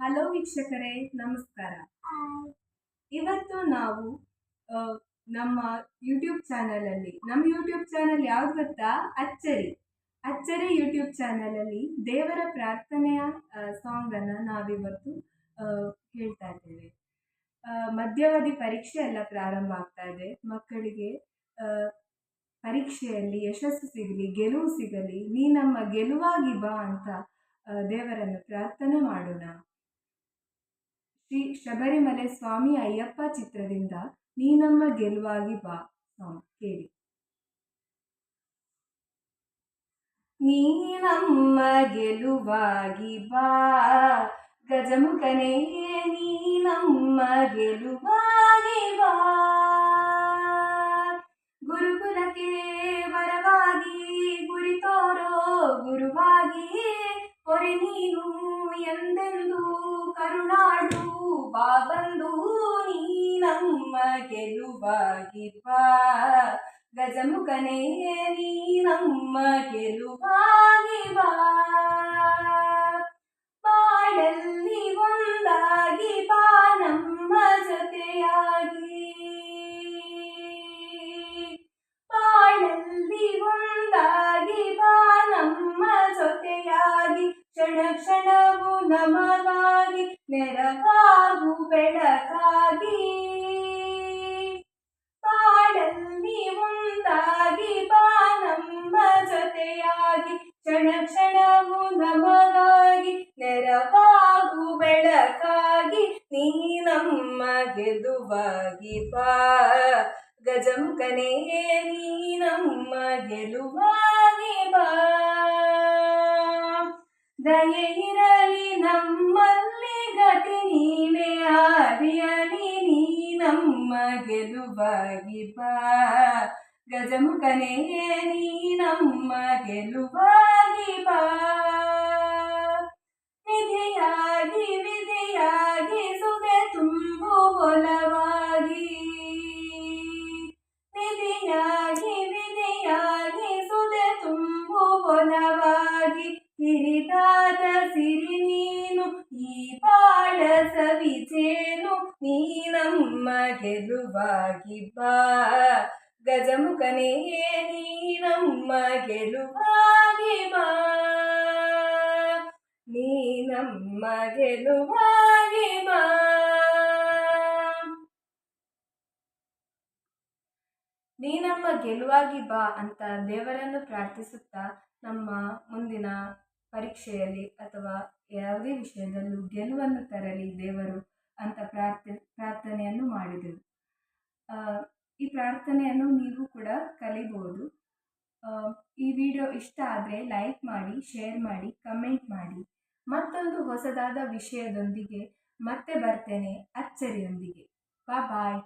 Hello ವೀಕ್ಷಕರೇ, ನಮಸ್ಕಾರ. ಇವತ್ತು ನಾವು ನಮ್ಮ ಯೂಟ್ಯೂಬ್ ಚಾನಲಲ್ಲಿ, ನಮ್ಮ ಯೂಟ್ಯೂಬ್ ಚಾನಲ್ ಯಾವ್ದು ಗೊತ್ತಾ? ಅಚ್ಚರಿ ಯೂಟ್ಯೂಬ್ ಚಾನಲಲ್ಲಿ ದೇವರ ಪ್ರಾರ್ಥನೆಯ ಸಾಂಗನ್ನು ನಾವಿವತ್ತು ಹೇಳ್ತಾ ಇದ್ದೇವೆ. ಮಧ್ಯವಧಿ ಪರೀಕ್ಷೆ ಎಲ್ಲ ಪ್ರಾರಂಭ ಆಗ್ತಾ ಇದೆ. ಮಕ್ಕಳಿಗೆ ಪರೀಕ್ಷೆಯಲ್ಲಿ ಯಶಸ್ಸು ಸಿಗಲಿ, ಗೆಲುವು ಸಿಗಲಿ, ನೀ ನಮ್ಮ ಗೆಲುವಾಗಿ ಬಾ ಅಂತ ದೇವರನ್ನು ಪ್ರಾರ್ಥನೆ ಮಾಡೋಣ. ಶ್ರೀ ಶಬರಿಮಲೆ ಸ್ವಾಮಿ ಅಯ್ಯಪ್ಪ ಚಿತ್ರದಿಂದ ನೀ ನಮ್ಮ ಗೆಲುವಾಗಿ ಬಾ ಸಾಂಗ್ ಕೇಳಿ. ನೀ ನಮ್ಮ ಗೆಲುವಾಗಿ ಬಾ ಗಜಮುಖನೇ, ನೀ ನಮ್ಮ ಗೆಲುವಾಗಿ ಬಾ. ಗುರುಕುಲಕ್ಕೆ ವರವಾಗಿ ಗುರಿ ತೋರೋ ಗುರುವಾಗಿ, ಹೊರೆ ನೀನು ಎಂದೆಂದು ಕರುಣಾಡು ಬಾ ಬಂದು. ನೀ ನಮ್ಮ ಗೆಲುವಾಗಿ ಬಾ ಗಜಮುಖನೇ, ನೀ ನಮ್ಮ ಗೆಲುವಾಗಿ ಬಾ. ಬಾಳಲ್ಲಿ ಒಂದಾಗಿ ಬಾ ನಮ್ಮ ಜೊತೆಯಾಗಿ, ಬಾಳಲ್ಲಿ ಒಂದಾಗಿ ಬಾ ನಮ್ಮ ಜೊತೆಯಾಗಿ, ಕ್ಷಣ ಕ್ಷಣವು ನಮಗಾಗಿ ನೆರವಾಗು ಬೆಳಕಾಗಿ. ಬಾಳಲ್ಲಿ ಒಂದಾಗಿ ಬಾ ನಮ್ಮ ಜೊತೆಯಾಗಿ, ಕ್ಷಣ ಕ್ಷಣವು ನಮಗಾಗಿ ನೆರವಾಗು ಬೆಳಕಾಗಿ. ನೀ ನಮ್ಮ ಗೆಲುವಾಗಿ ಬಾ ಗಜಮುಖನೇ, ನೀ ನಮ್ಮ ಗೆಲುವಾಗಿ ಬಾ. ದಯೆ ಇರಲಿ ನಮ್ಮಲ್ಲಿ, ಗತಿ ನೀನೇ ಆದಿಯಲಿ, ನೀ ನಮ್ಮ ಗೆಲುವಾಗಿ ಬಾ ಗಜಮುಖನೇ, ನೀ ನಮ್ಮ ಗೆಲುವಾಗಿ ಬಾ. ವಿಧಿಯಾಗಿ ವಿಧಿಯಾಗಿ ಸುದೆ ತುಂಬು ಒಲವಾಗಿ, ವಿಧಿಯಾಗಿ ವಿಧಿಯಾಗಿ ಸುದೆ ತುಂಬು ಒಲವಾಗಿ, ಹಿರಿದಾದ ಸಿರಿ ನೀನು ಈ ಬಾಳ ಸವಿಚೇನು. ನೀ ನಮ್ಮ ಗೆಲುವಾಗಿ ಬಾ ಗಜಮುಖನೇ, ನೀ ನಮ್ಮ ಗೆಲುವಾಗಿ ಬಾ. ನೀ ನಮ್ಮ ಗೆಲುವಾಗಿ ಬಾ. ನೀ ನಮ್ಮ ಗೆಲುವಾಗಿ ಬಾ ಅಂತ ದೇವರನ್ನು ಪ್ರಾರ್ಥಿಸುತ್ತಾ ನಮ್ಮ ಮುಂದಿನ ಪರೀಕ್ಷೆಯಲ್ಲಿ ಅಥವಾ ಯಾವುದೇ ವಿಷಯದಲ್ಲೂ ಗೆಲುವನ್ನು ತರಲಿ ದೇವರು ಅಂತ ಪ್ರಾರ್ಥನೆಯನ್ನು ಮಾಡಿದೆವು. ಈ ಪ್ರಾರ್ಥನೆಯನ್ನು ನೀವು ಕೂಡ ಕಲಿಬಹುದು. ಈ ವಿಡಿಯೋ ಇಷ್ಟ ಆದರೆ ಲೈಕ್ ಮಾಡಿ, ಶೇರ್ ಮಾಡಿ, ಕಮೆಂಟ್ ಮಾಡಿ. ಮತ್ತೊಂದು ಹೊಸದಾದ ವಿಷಯದೊಂದಿಗೆ ಮತ್ತೆ ಬರ್ತೇನೆ, ಅಚ್ಚರಿಯೊಂದಿಗೆ. ಬಾಯ್.